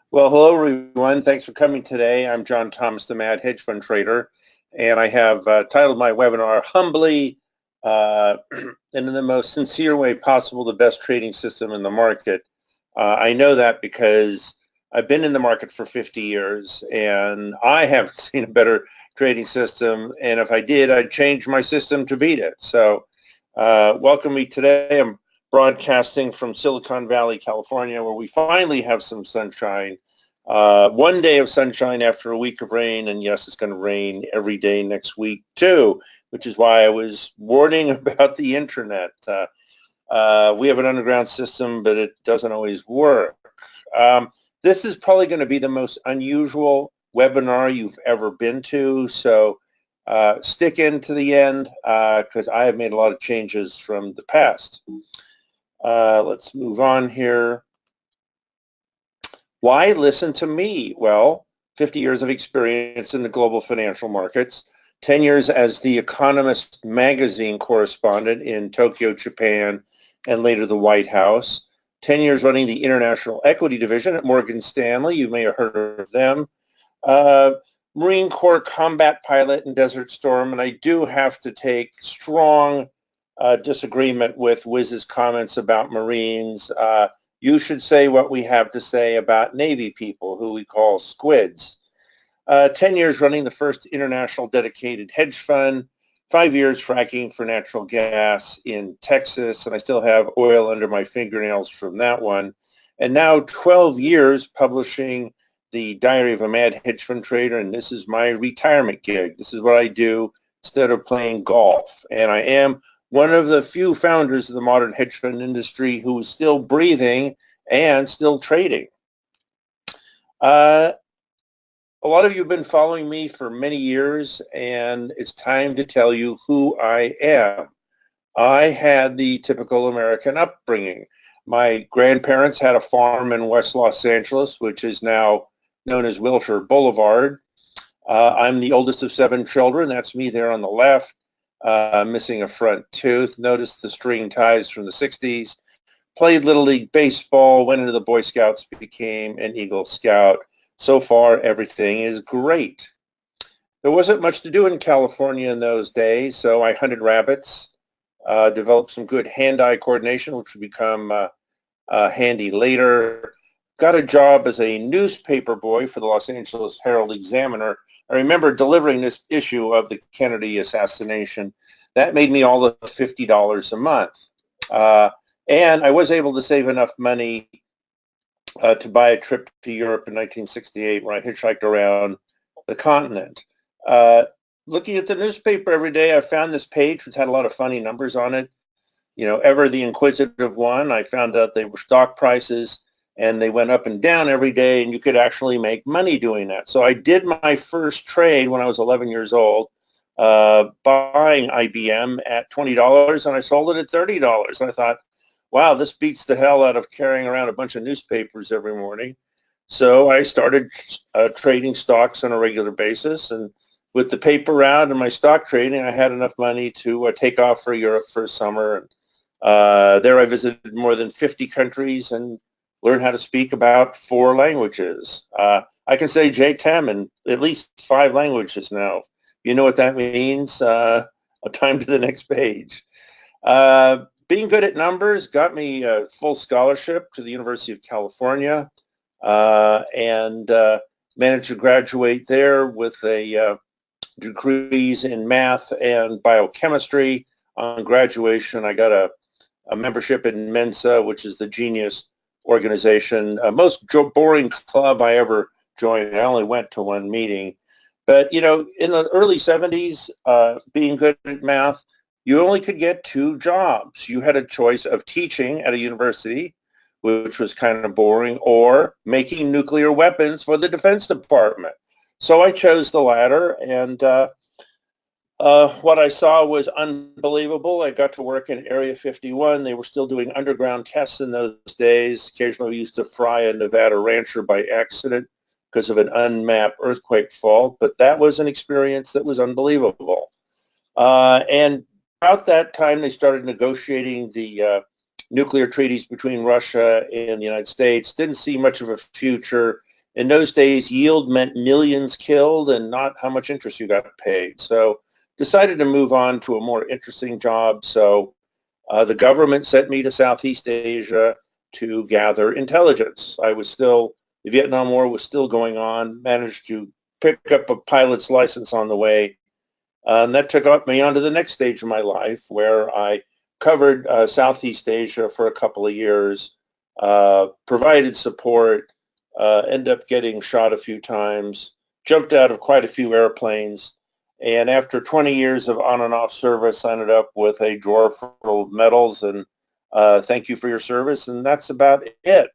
Well, hello everyone. Thanks for coming today. I'm John Thomas, the Mad Hedge Fund Trader, and I have titled my webinar humbly and in the most sincere way possible, the best trading system in the market. I know that because I've been in the market for 50 years and I haven't seen a better trading system, and if I did, I'd change my system to beat it. So welcome me today. I'm broadcasting from Silicon Valley, California, where we finally have some sunshine. One day of sunshine after a week of rain, and yes, it's going to rain every day next week too, which is why I was warning about the internet. We have an underground system, but it doesn't always work. This is probably going to be the most unusual webinar you've ever been to, so stick in to the end because I have made a lot of changes from the past. Let's move on here. Why listen to me? Well, 50 years of experience in the global financial markets, 10 years as the Economist magazine correspondent in Tokyo, Japan, and later the White House, 10 years running the international equity division at Morgan Stanley. You may have heard of them. Marine Corps combat pilot in Desert Storm, and I do have to take strong disagreement with Wiz's comments about Marines. You should say what we have to say about Navy people, who we call squids. 10 years running the first international dedicated hedge fund, 5 years fracking for natural gas in Texas, and I still have oil under my fingernails from that one. And now 12 years publishing the Diary of a Mad Hedge Fund Trader, and this is my retirement gig. This is what I do instead of playing golf. And I am one of the few founders of the modern hedge fund industry who is still breathing and still trading. A lot of you have been following me for many years, and it's time to tell you who I am. I had the typical American upbringing. My grandparents had a farm in West Los Angeles, which is now known as Wilshire Boulevard. I'm the oldest of 7 children. That's me there on the left, missing a front tooth. Notice the string ties from the 60s. Played Little League Baseball, went into the Boy Scouts, became an Eagle Scout. So far, everything is great. There wasn't much to do in California in those days, so I hunted rabbits, developed some good hand-eye coordination, which would become handy later. Got a job as a newspaper boy for the Los Angeles Herald-Examiner. I remember delivering this issue of the Kennedy assassination. That made me all of $50 a month. And I was able to save enough money to buy a trip to Europe in 1968 where I hitchhiked around the continent. Looking at the newspaper every day, I found this page which had a lot of funny numbers on it. You know, ever the inquisitive one, I found out they were stock prices and they went up and down every day, and you could actually make money doing that. So I did my first trade when I was 11 years old, buying IBM at $20, and I sold it at $30. And I thought, wow, this beats the hell out of carrying around a bunch of newspapers every morning. So I started trading stocks on a regular basis, and with the paper out and my stock trading, I had enough money to take off for Europe for a summer. There I visited more than 50 countries and learned how to speak about 4 languages. I can say JTEM in at least 5 languages now. You know what that means? Time to the next page. Being good at numbers got me a full scholarship to the University of California and managed to graduate there with a degrees in math and biochemistry. On graduation, I got a membership in Mensa, which is the genius organization. Most boring club I ever joined. I only went to 1 meeting. But, you know, in the early 70s, being good at math, you only could get 2 jobs. You had a choice of teaching at a university, which was kind of boring, or making nuclear weapons for the Defense Department. So I chose the latter, and what I saw was unbelievable. I got to work in Area 51. They were still doing underground tests in those days. Occasionally we used to fry a Nevada rancher by accident because of an unmapped earthquake fault, but that was an experience that was unbelievable. And about that time, they started negotiating the nuclear treaties between Russia and the United States. Didn't see much of a future. in those days, yield meant millions killed and not how much interest you got paid. So decided to move on to a more interesting job. So the government sent me to Southeast Asia to gather intelligence. The Vietnam War was still going on, managed to pick up a pilot's license on the way. And that took me on to the next stage of my life, where I covered Southeast Asia for a couple of years, provided support, ended up getting shot a few times, jumped out of quite a few airplanes, and after 20 years of on and off service, I ended up with a drawer full of medals and thank you for your service, and that's about it.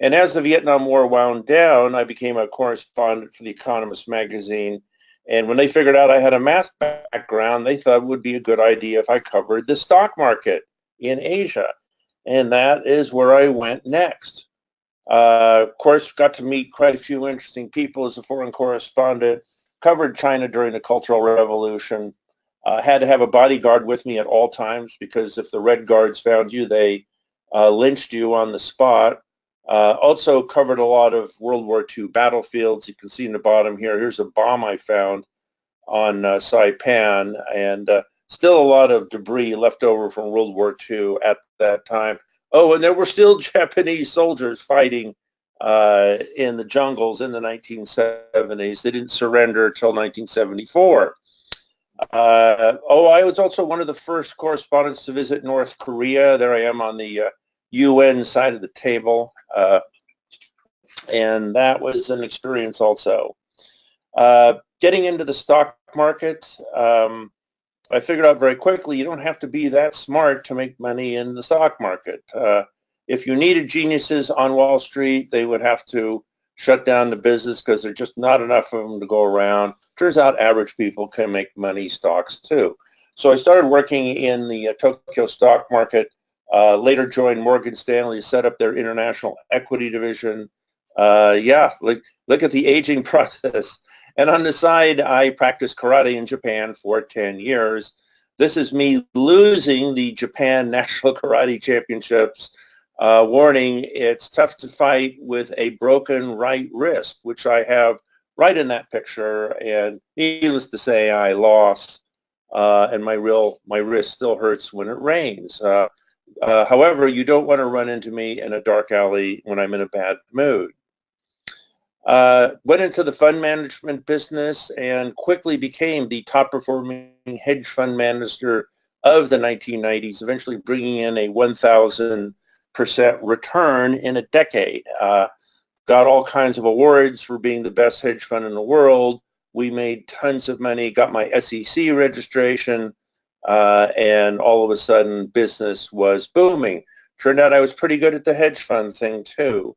And as the Vietnam War wound down, I became a correspondent for The Economist magazine. And when they figured out I had a math background, they thought it would be a good idea if I covered the stock market in Asia. And that is where I went next. Of course, got to meet quite a few interesting people as a foreign correspondent, covered China during the Cultural Revolution, had to have a bodyguard with me at all times because if the Red Guards found you, they lynched you on the spot. Also covered a lot of World War II battlefields. You can see in the bottom here, here's a bomb I found on Saipan, and still a lot of debris left over from World War II at that time. Oh, and there were still Japanese soldiers fighting in the jungles in the 1970s. They didn't surrender until 1974. I was also one of the first correspondents to visit North Korea. There I am on the UN side of the table, and that was an experience also. Getting into the stock market, I figured out very quickly you don't have to be that smart to make money in the stock market. If you needed geniuses on Wall Street, they would have to shut down the business because there's just not enough of them to go around. Turns out average people can make money stocks too. So I started working in the Tokyo stock market, later joined Morgan Stanley to set up their international equity division. Look at the aging process. And on the side, I practiced karate in Japan for 10 years. This is me losing the Japan National Karate Championships. Warning, it's tough to fight with a broken right wrist, which I have right in that picture. And needless to say, I lost, and my wrist still hurts when it rains. However, you don't want to run into me in a dark alley when I'm in a bad mood. Went into the fund management business and quickly became the top performing hedge fund manager of the 1990s, eventually bringing in a 1,000% return in a decade. Got all kinds of awards for being the best hedge fund in the world. We made tons of money, got my SEC registration, and all of a sudden business was booming. Turned out I was pretty good at the hedge fund thing too.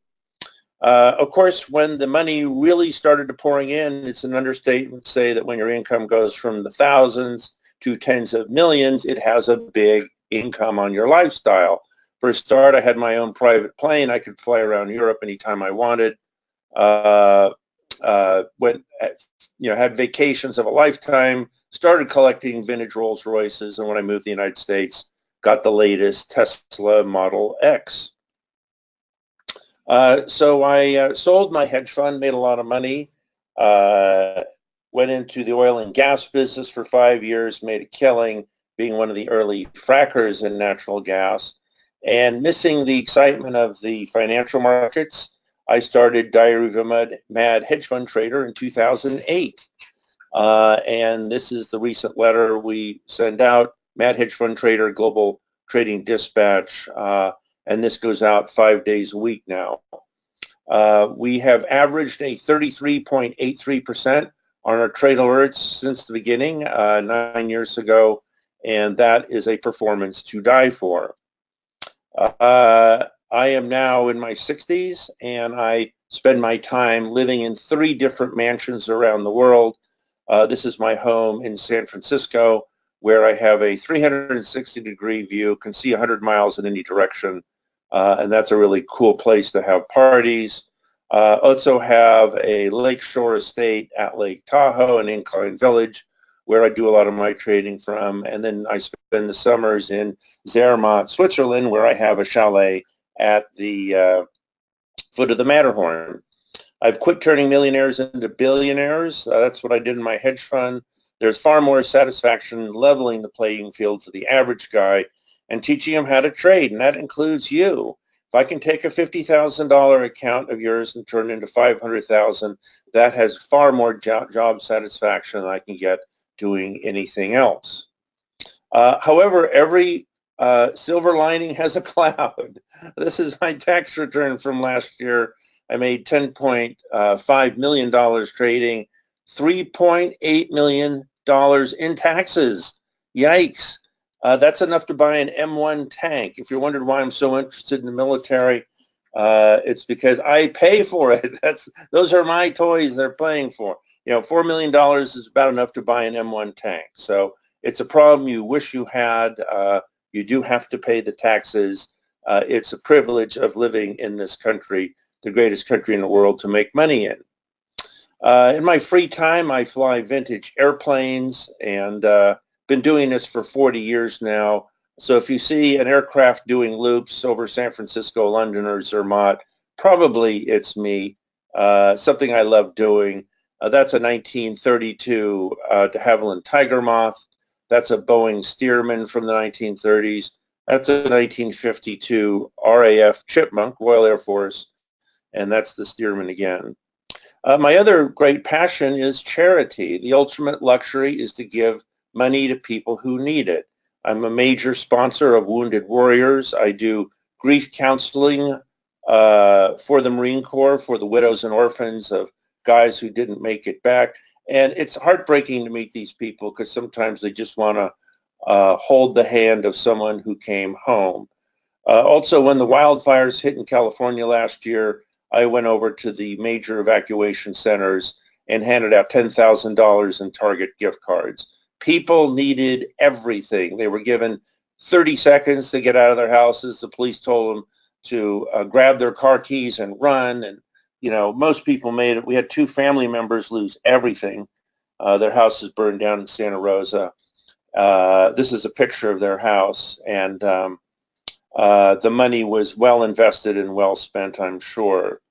Of course, when the money really started to pouring in, it's an understatement to say that when your income goes from the thousands to tens of millions, it has a big income on your lifestyle. For a start, I had my own private plane. I could fly around Europe anytime I wanted. Had vacations of a lifetime, started collecting vintage Rolls Royces, and when I moved to the United States, got the latest Tesla Model X. So I sold my hedge fund, made a lot of money, went into the oil and gas business for 5 years, made a killing being one of the early frackers in natural gas. And missing the excitement of the financial markets, I started Diary of a Mad Hedge Fund Trader in 2008. And this is the recent letter we send out, Mad Hedge Fund Trader, Global Trading Dispatch. And this goes out 5 days a week now. We have averaged a 33.83% on our trade alerts since the beginning 9 years ago, and that is a performance to die for. I am now in my 60s, and I spend my time living in 3 different mansions around the world. This is my home in San Francisco, where I have a 360-degree view, can see 100 miles in any direction. And that's a really cool place to have parties. Also have a lakeshore estate at Lake Tahoe and Incline Village, where I do a lot of my trading from. And then I spend the summers in Zermatt, Switzerland, where I have a chalet at the foot of the Matterhorn. I've quit turning millionaires into billionaires. That's what I did in my hedge fund. There's far more satisfaction in leveling the playing field for the average guy and teaching him how to trade, and that includes you. If I can take a $50,000 account of yours and turn it into 500,000, that has far more job satisfaction than I can get doing anything else. However, every silver lining has a cloud. This is my tax return from last year. I made $10.5 million trading, $3.8 million in taxes. Yikes. That's enough to buy an M1 tank. If you're wondering why I'm so interested in the military, it's because I pay for it. Those are my toys they're paying for. You know, $4 million is about enough to buy an M1 tank. So it's a problem you wish you had. You do have to pay the taxes. It's a privilege of living in this country, the greatest country in the world to make money in. In my free time, I fly vintage airplanes and been doing this for 40 years now. So if you see an aircraft doing loops over San Francisco, London, or Zermatt, probably it's me, something I love doing. That's a 1932 de Havilland Tiger Moth. That's a Boeing Stearman from the 1930s. That's a 1952 RAF Chipmunk, Royal Air Force, and that's the Stearman again. My other great passion is charity. The ultimate luxury is to give money to people who need it. I'm a major sponsor of Wounded Warriors. I do grief counseling for the Marine Corps, for the widows and orphans of guys who didn't make it back. And it's heartbreaking to meet these people because sometimes they just want to hold the hand of someone who came home. Also, when the wildfires hit in California last year, I went over to the major evacuation centers and handed out $10,000 in Target gift cards. People needed everything. They were given 30 seconds to get out of their houses. The police told them to grab their car keys and run. And, you know, most people made it. We had 2 family members lose everything. Their houses burned down in Santa Rosa. This is a picture of their house. And the money was well invested and well spent, I'm sure.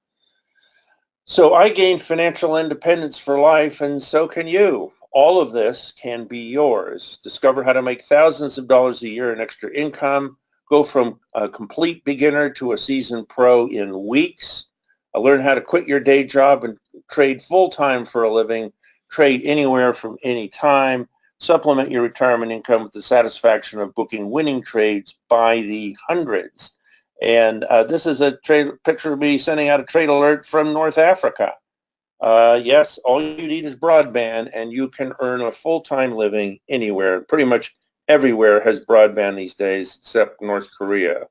So I gained financial independence for life, and so can you. All of this can be yours. Discover how to make thousands of dollars a year in extra income. Go from a complete beginner to a seasoned pro in weeks. Learn how to quit your day job and trade full-time for a living. Trade anywhere from any time. Supplement your retirement income with the satisfaction of booking winning trades by the hundreds. And this is a picture of me sending out a trade alert from North Africa. Yes, all you need is broadband, and you can earn a full-time living anywhere. Pretty much everywhere has broadband these days, except North Korea.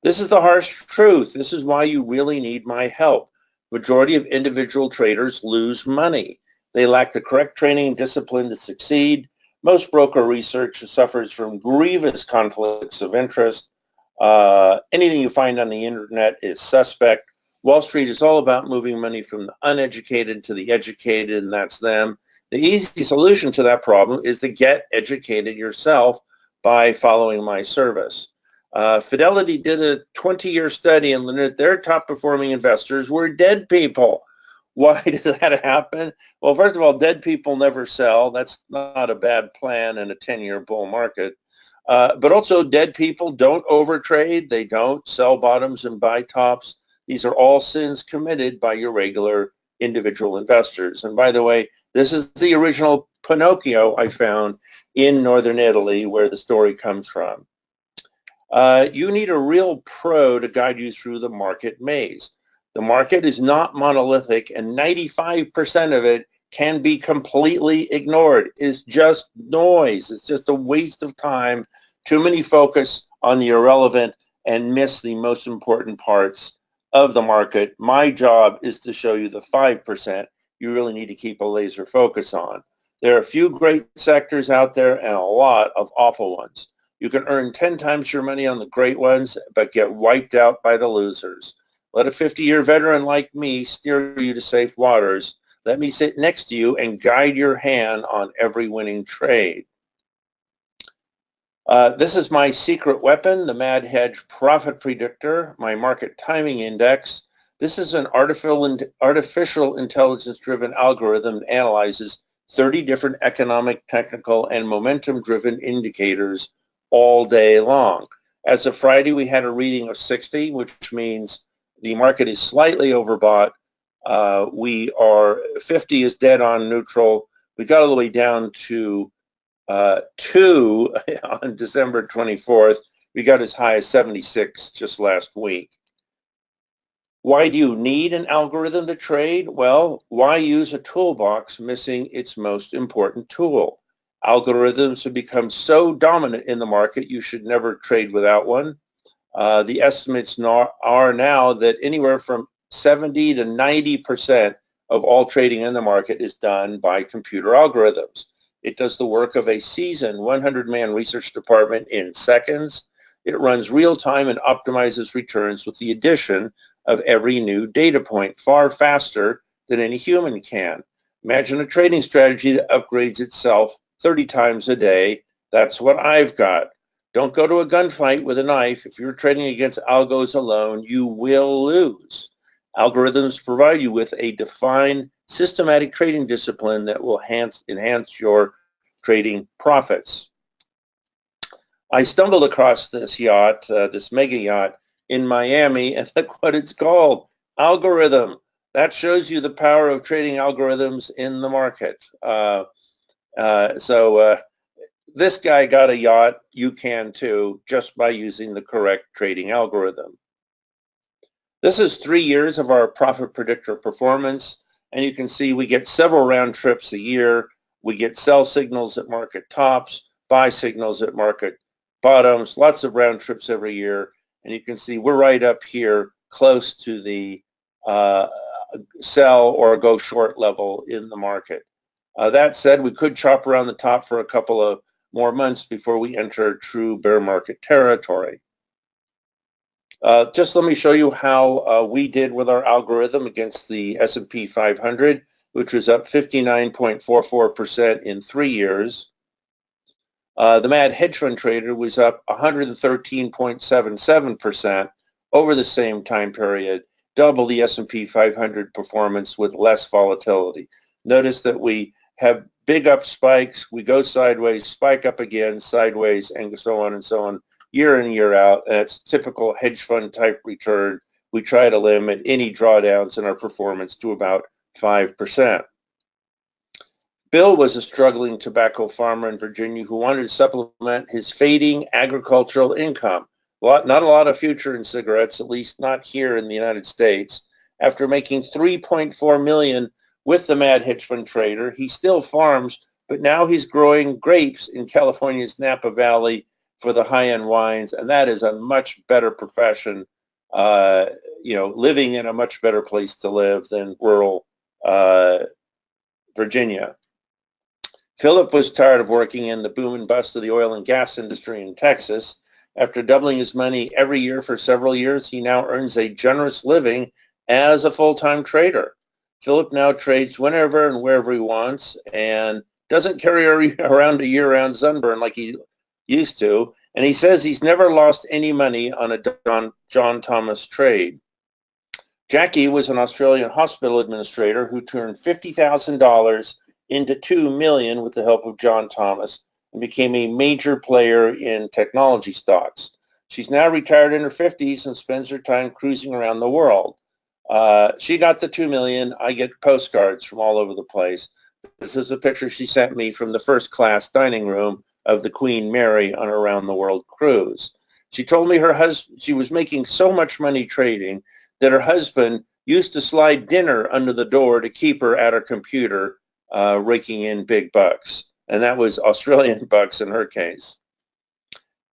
This is the harsh truth. This is why you really need my help. Majority of individual traders lose money. They lack the correct training and discipline to succeed. Most broker research suffers from grievous conflicts of interest. Anything you find on the internet is suspect. Wall Street is all about moving money from the uneducated to the educated, and that's them. The easy solution to that problem is to get educated yourself by following my service. Fidelity did a 20-year study and learned that their top-performing investors were dead people. Why does that happen? Well, first of all, dead people never sell. That's not a bad plan in a 10-year bull market. But also, dead people don't overtrade. They don't sell bottoms and buy tops. These are all sins committed by your regular individual investors. And by the way, this is the original Pinocchio I found in northern Italy, where the story comes from. You need a real pro to guide you through the market maze. The market is not monolithic, and 95% of it can be completely ignored. It's just noise. It's just a waste of time. Too many focus on the irrelevant and miss the most important parts of the market. My job is to show you the 5% you really need to keep a laser focus on. There are a few great sectors out there and a lot of awful ones. You can earn 10 times your money on the great ones, but get wiped out by the losers. Let a 50-year veteran like me steer you to safe waters. Let me sit next to you and guide your hand on every winning trade. This is my secret weapon, the Mad Hedge Profit Predictor, my market timing index. This is an artificial intelligence-driven algorithm that analyzes 30 different economic, technical, and momentum-driven indicators all day long. As of Friday, we had a reading of 60, which means the market is slightly overbought. 50 is dead on neutral. We got all the way down to 2 on December 24th. We got as high as 76 just last week. Why do you need an algorithm to trade? Well, why use a toolbox missing its most important tool? Algorithms have become so dominant in the market, you should never trade without one. The estimates are now that anywhere from 70 to 90% of all trading in the market is done by computer algorithms. It does the work of a seasoned 100-man research department in seconds. It runs real-time and optimizes returns with the addition of every new data point far faster than any human can. Imagine a trading strategy that upgrades itself 30 times a day. That's what I've got. Don't go to a gunfight with a knife. If you're trading against algos alone, you will lose. Algorithms provide you with a defined, systematic trading discipline that will enhance your trading profits. I stumbled across this yacht, this mega yacht in Miami, and look what it's called, Algorithm. That shows you the power of trading algorithms in the market. This guy got a yacht, you can too, just by using the correct trading algorithm. This is 3 years of our profit predictor performance, and you can see we get several round trips a year. We get sell signals at market tops, buy signals at market bottoms, lots of round trips every year, and you can see we're right up here close to the sell or go short level in the market. That said, we could chop around the top for a couple of more months before we enter true bear market territory. Just let me show you how we did with our algorithm against the S&P 500, which was up 59.44% in 3 years. The Mad Hedge Fund Trader was up 113.77% over the same time period, double the S&P 500 performance with less volatility. Notice that we have big up spikes, we go sideways, spike up again, sideways, and so on, year in, year out. That's typical hedge fund type return. We try to limit any drawdowns in our performance to about 5%. Bill was a struggling tobacco farmer in Virginia who wanted to supplement his fading agricultural income. Not a lot of future in cigarettes, at least not here in the United States. After making $3.4 million with the Mad Hedge Fund Trader, he still farms, but now he's growing grapes in California's Napa Valley for the high-end wines, and that is a much better profession, living in a much better place to live than rural Virginia. Philip was tired of working in the boom and bust of the oil and gas industry in Texas. After doubling his money every year for several years, he now earns a generous living as a full-time trader. Philip now trades whenever and wherever he wants and doesn't carry around a year-round sunburn like he used to. And he says he's never lost any money on a John Thomas trade. Jackie was an Australian hospital administrator who turned $50,000 into $2 million with the help of John Thomas and became a major player in technology stocks. She's now retired in her 50s and spends her time cruising around the world. She got the $2 million. I get postcards from all over the place. This is a picture she sent me from the first class dining room of the Queen Mary on a round the world cruise. She told me she was making so much money trading that her husband used to slide dinner under the door to keep her at her computer, raking in big bucks. And that was Australian bucks in her case.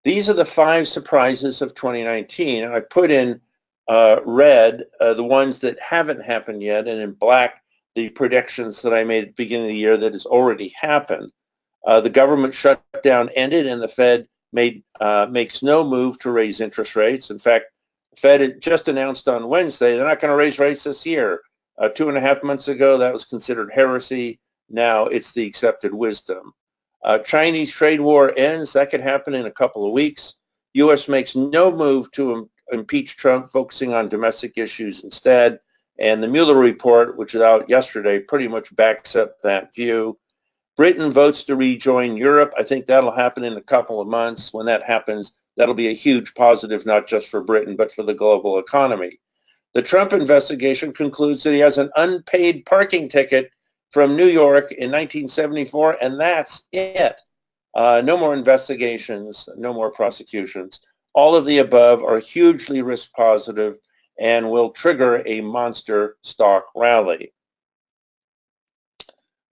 These are the 5 surprises of 2019. And I put in red the ones that haven't happened yet, and in black the predictions that I made at the beginning of the year that has already happened. The government shutdown ended, and the Fed makes no move to raise interest rates. In fact, the Fed had just announced on Wednesday they're not going to raise rates this year. 2.5 months ago, that was considered heresy. Now it's the accepted wisdom. Chinese trade war ends. That could happen in a couple of weeks. U.S. makes no move to impeach Trump, focusing on domestic issues instead. And the Mueller report, which is out yesterday, pretty much backs up that view. Britain votes to rejoin Europe. I think that'll happen in a couple of months. When that happens, that'll be a huge positive, not just for Britain, but for the global economy. The Trump investigation concludes that he has an unpaid parking ticket from New York in 1974, and that's it. No more investigations, no more prosecutions. All of the above are hugely risk positive and will trigger a monster stock rally.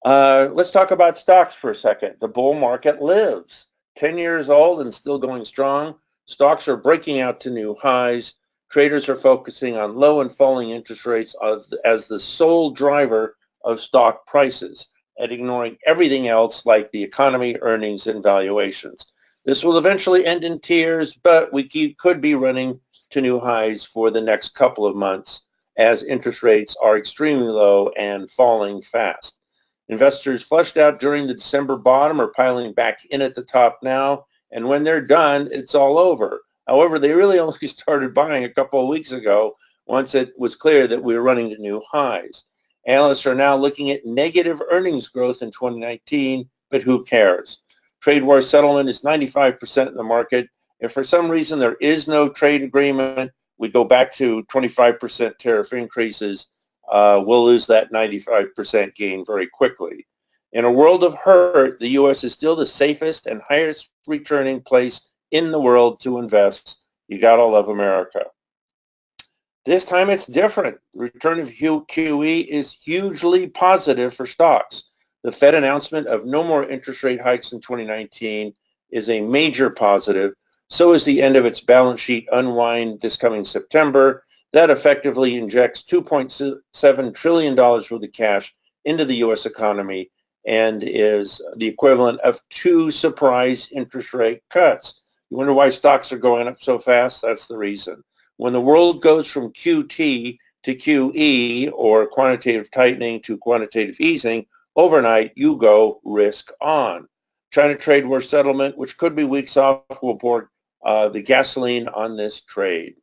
Let's talk about stocks for a second. The bull market lives. 10 years old and still going strong. Stocks are breaking out to new highs. Traders are focusing on low and falling interest rates as the sole driver of stock prices and ignoring everything else like the economy, earnings, and valuations. This will eventually end in tears, but we could be running to new highs for the next couple of months as interest rates are extremely low and falling fast. Investors flushed out during the December bottom are piling back in at the top now, and when they're done, it's all over. However, they really only started buying a couple of weeks ago once it was clear that we were running to new highs. Analysts are now looking at negative earnings growth in 2019, but who cares? Trade war settlement is 95% in the market. If for some reason there is no trade agreement, we go back to 25% tariff increases, we'll lose that 95% gain very quickly. In a world of hurt, the U.S. is still the safest and highest returning place in the world to invest. You gotta love America. This time it's different. The return of QE is hugely positive for stocks. The Fed announcement of no more interest rate hikes in 2019 is a major positive. So is the end of its balance sheet unwind this coming September. That effectively injects $2.7 trillion worth of cash into the U.S. economy and is the equivalent of 2 surprise interest rate cuts. You wonder why stocks are going up so fast? That's the reason. When the world goes from QT to QE, or quantitative tightening to quantitative easing, overnight you go risk on. China trade war settlement, which could be weeks off, will pour the gasoline on this trade.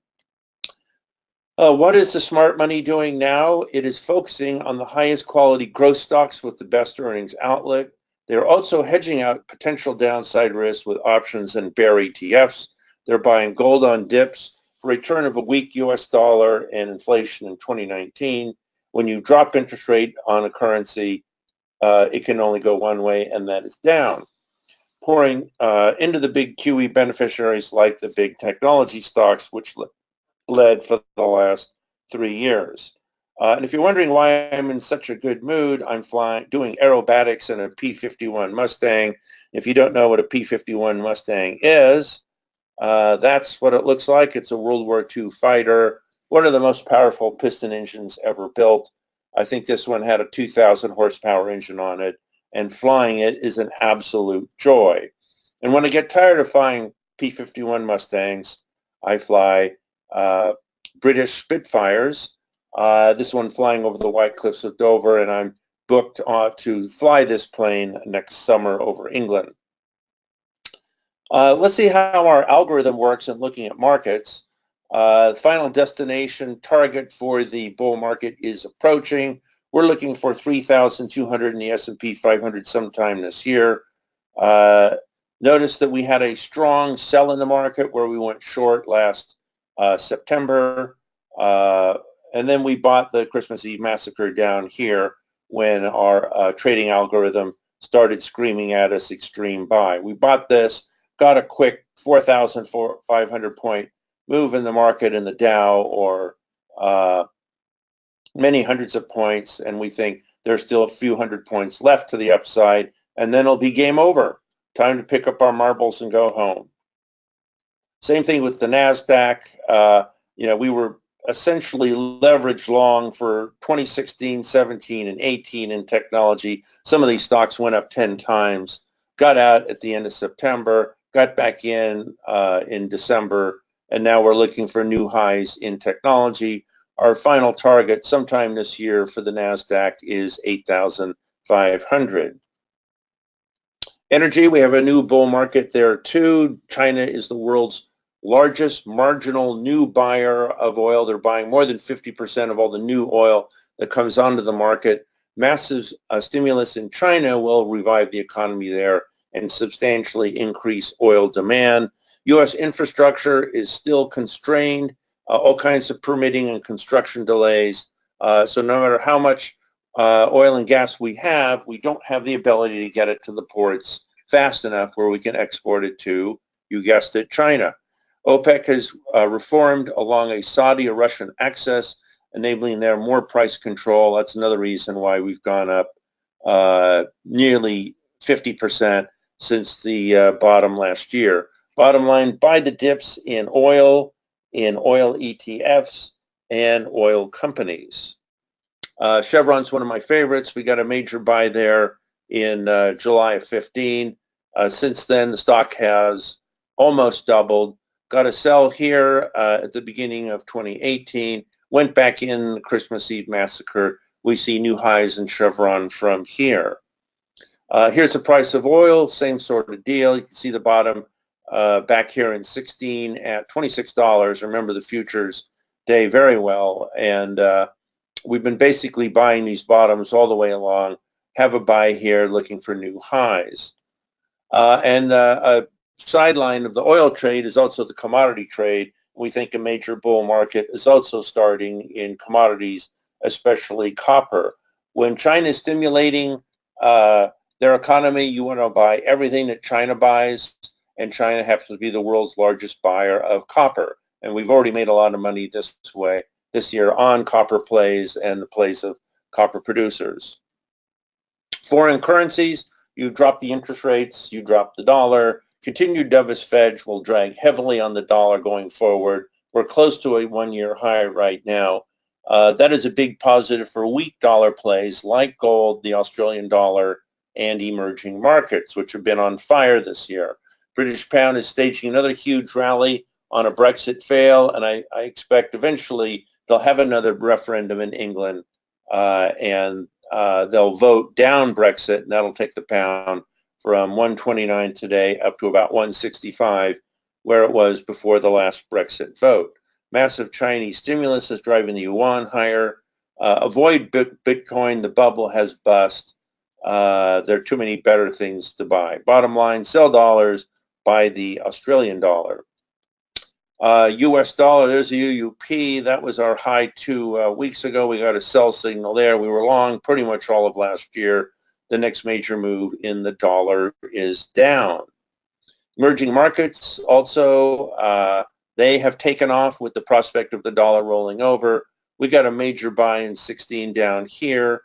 What is the smart money doing now? It is focusing on the highest quality growth stocks with the best earnings outlook. They're also hedging out potential downside risks with options and bear ETFs. They're buying gold on dips for return of a weak U.S. dollar and inflation in 2019. When you drop interest rate on a currency, it can only go one way, and that is down. Pouring into the big QE beneficiaries like the big technology stocks, which led for the last 3 years. And if you're wondering why I'm in such a good mood, I'm doing aerobatics in a P-51 Mustang. If you don't know what a P-51 Mustang is, that's what it looks like. It's a World War II fighter, one of the most powerful piston engines ever built. I think this one had a 2,000 horsepower engine on it, and flying it is an absolute joy. And when I get tired of flying P-51 Mustangs, I fly British Spitfires. This one flying over the White Cliffs of Dover, and I'm booked to fly this plane next summer over England. Let's see how our algorithm works in looking at markets. Final destination target for the bull market is approaching. We're looking for 3,200 in the S&P 500 sometime this year. Notice that we had a strong sell in the market where we went short last September. And then we bought the Christmas Eve massacre down here when our trading algorithm started screaming at us extreme buy. We bought this, got a quick 4,500 point move in the market in the Dow, or many hundreds of points, and we think there's still a few hundred points left to the upside, and then it'll be game over. Time to pick up our marbles and go home. Same thing with the NASDAQ. We were essentially leveraged long for 2016, 17, and 18 in technology. Some of these stocks went up 10 times, got out at the end of September, got back in December, and now we're looking for new highs in technology. Our final target sometime this year for the NASDAQ is 8,500. Energy, we have a new bull market there too. China is the world's largest marginal new buyer of oil. They're buying more than 50% of all the new oil that comes onto the market. Massive stimulus in China will revive the economy there and substantially increase oil demand. U.S. infrastructure is still constrained, all kinds of permitting and construction delays. So no matter how much oil and gas we have, we don't have the ability to get it to the ports fast enough where we can export it to, you guessed it, China. OPEC has reformed along a Saudi or Russian axis, enabling there more price control. That's another reason why we've gone up nearly 50% since the bottom last year. Bottom line, buy the dips in oil ETFs, and oil companies. Chevron's one of my favorites. We got a major buy there in July of 15. Since then, the stock has almost doubled. Got a sell here at the beginning of 2018. Went back in the Christmas Eve massacre. We see new highs in Chevron from here. Here's the price of oil, same sort of deal. You can see the bottom back here in 16 at $26. Remember the futures day very well. And we've been basically buying these bottoms all the way along. Have a buy here looking for new highs. And a sideline of the oil trade is also the commodity trade. We think a major bull market is also starting in commodities, especially copper. When China is stimulating their economy, you want to buy everything that China buys, and China happens to be the world's largest buyer of copper. And we've already made a lot of money this year on copper plays and the plays of copper producers. Foreign currencies, you drop the interest rates, you drop the dollar. Continued dovish Fed will drag heavily on the dollar going forward. We're close to a one-year high right now. That is a big positive for weak dollar plays like gold, the Australian dollar, and emerging markets, which have been on fire this year. British pound is staging another huge rally on a Brexit fail, and I expect eventually they'll have another referendum in England, and they'll vote down Brexit, and that'll take the pound from 129 today up to about 165, where it was before the last Brexit vote. Massive Chinese stimulus is driving the yuan higher. Avoid Bitcoin. The bubble has bust. There are too many better things to buy. Bottom line, sell dollars, buy the Australian dollar. U.S. dollar, there's a UUP. That was our high 2 weeks ago. We got a sell signal there. We were long pretty much all of last year. The next major move in the dollar is down. Emerging markets also, they have taken off with the prospect of the dollar rolling over. We got a major buy in 16 down here.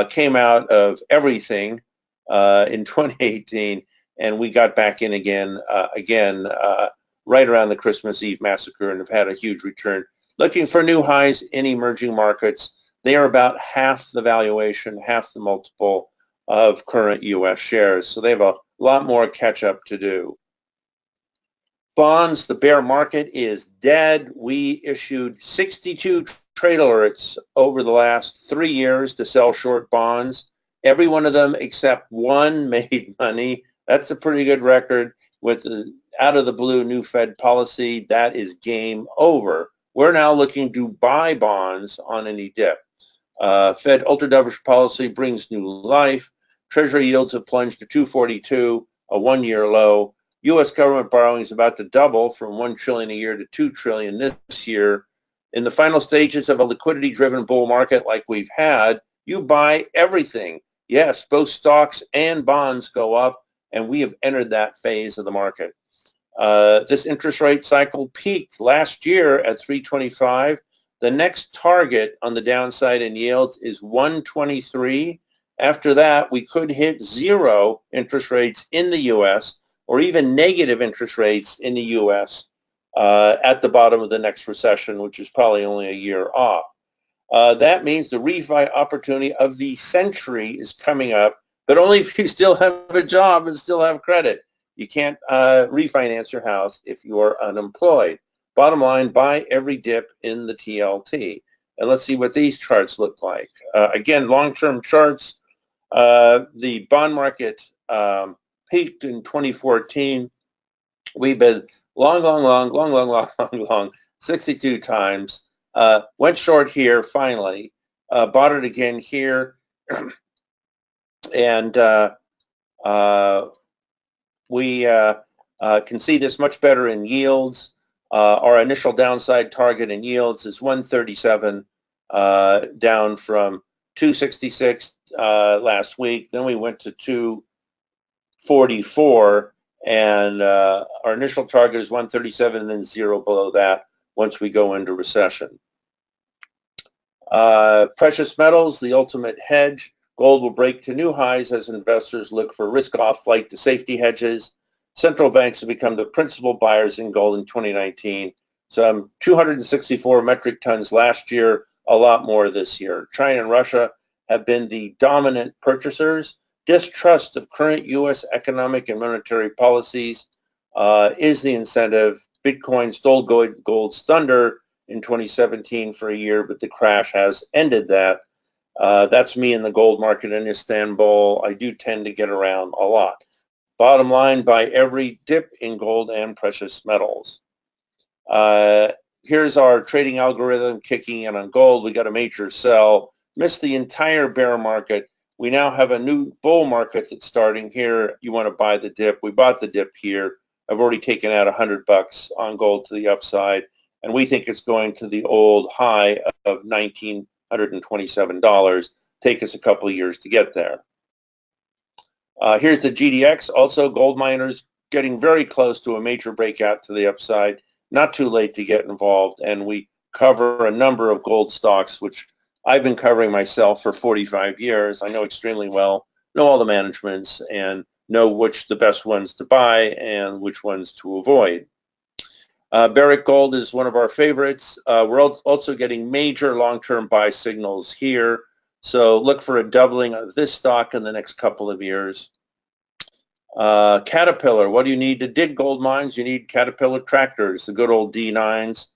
Came out of everything in 2018, and we got back in again right around the Christmas Eve massacre and have had a huge return. Looking for new highs in emerging markets. They are about half the valuation, half the multiple of current U.S. shares. So they have a lot more catch up to do. Bonds, the bear market is dead. We issued 62 trade alerts over the last 3 years to sell short bonds. Every one of them except one made money. That's a pretty good record. With the out of the blue new Fed policy, that is game over. We're now looking to buy bonds on any dip. Fed ultra dovish policy brings new life. Treasury yields have plunged to 242, a one-year low. U.S. government borrowing is about to double from $1 trillion a year to $2 trillion this year. In the final stages of a liquidity-driven bull market like we've had, you buy everything. Yes, both stocks and bonds go up, and we have entered that phase of the market. This interest rate cycle peaked last year at 325. The next target on the downside in yields is 123. After that, we could hit zero interest rates in the U.S. or even negative interest rates in the U.S. At the bottom of the next recession, which is probably only a year off. That means the refi opportunity of the century is coming up, but only if you still have a job and still have credit. You can't refinance your house if you are unemployed. Bottom line, buy every dip in the TLT. And let's see what these charts look like. Again, long-term charts. The bond market peaked in 2014. We've been long, 62 times. Went short here finally, bought it again here, and we can see this much better in yields. Our initial downside target in yields is 137, down from 266 last week. Then we went to 244, and our initial target is 137, and then zero below that once we go into recession. Precious metals, the ultimate hedge. Gold will break to new highs as investors look for risk-off flight to safety hedges. Central banks have become the principal buyers in gold in 2019. Some 264 metric tons last year, a lot more this year. China and Russia have been the dominant purchasers. Distrust of current U.S. economic and monetary policies is the incentive. Bitcoin stole gold's thunder in 2017 for a year, but the crash has ended that. That's me in the gold market in Istanbul. I do tend to get around a lot. Bottom line, buy every dip in gold and precious metals. Here's our trading algorithm kicking in on gold. We got a major sell, missed the entire bear market. We now have a new bull market that's starting here. You want to buy the dip. We bought the dip here. I've already taken out $100 on gold to the upside, and we think it's going to the old high of $1,927. Take us a couple of years to get there. Here's the GDX. Also, gold miners getting very close to a major breakout to the upside. Not too late to get involved, and we cover a number of gold stocks, which I've been covering myself for 45 years. I know extremely well, know all the managements, and know which the best ones to buy and which ones to avoid. Barrick Gold is one of our favorites. We're also getting major long-term buy signals here. So look for a doubling of this stock in the next couple of years. Caterpillar, what do you need to dig gold mines? You need Caterpillar tractors, the good old D9s.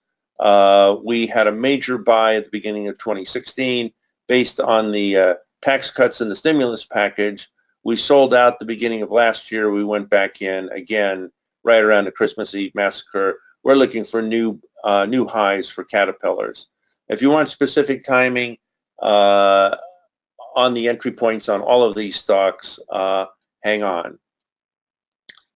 We had a major buy at the beginning of 2016 based on the tax cuts and the stimulus package. We sold out the beginning of last year. We went back in again right around the Christmas Eve massacre. We're looking for new highs for Caterpillars. If you want specific timing on the entry points on all of these stocks, hang on.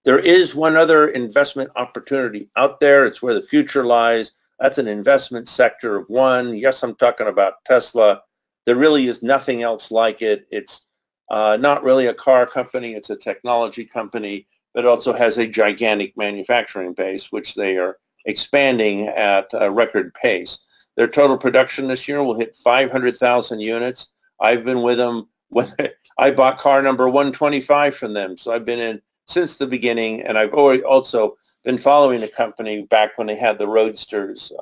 There is one other investment opportunity out there. It's where the future lies. That's an investment sector of one. Yes, I'm talking about Tesla. There really is nothing else like it. It's not really a car company. It's a technology company, but also has a gigantic manufacturing base, which they are expanding at a record pace. Their total production this year will hit 500,000 units. I've been with them when I bought car number 125 from them. So I've been in since the beginning, and I've also been following the company back when they had the Roadsters,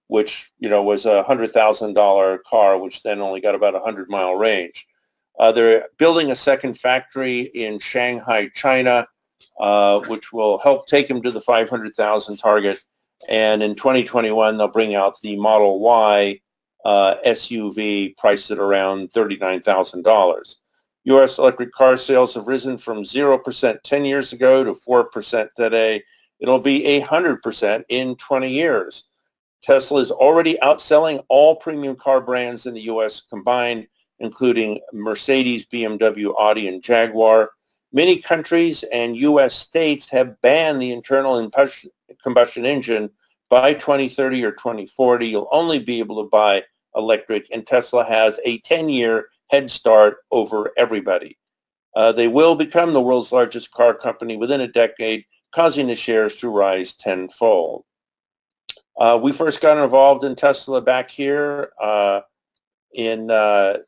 which was a $100,000 car, which then only got about a 100-mile range. They're building a second factory in Shanghai, China, which will help take them to the 500,000 target. And in 2021, they'll bring out the Model Y SUV priced at around $39,000. U.S. electric car sales have risen from 0% 10 years ago to 4% today. It'll be 100% in 20 years. Tesla is already outselling all premium car brands in the U.S. combined, including Mercedes, BMW, Audi, and Jaguar. Many countries and U.S. states have banned the internal combustion engine. By 2030 or 2040, you'll only be able to buy electric, and Tesla has a 10-year head start over everybody. They will become the world's largest car company within a decade, causing the shares to rise tenfold. We first got involved in Tesla back here in at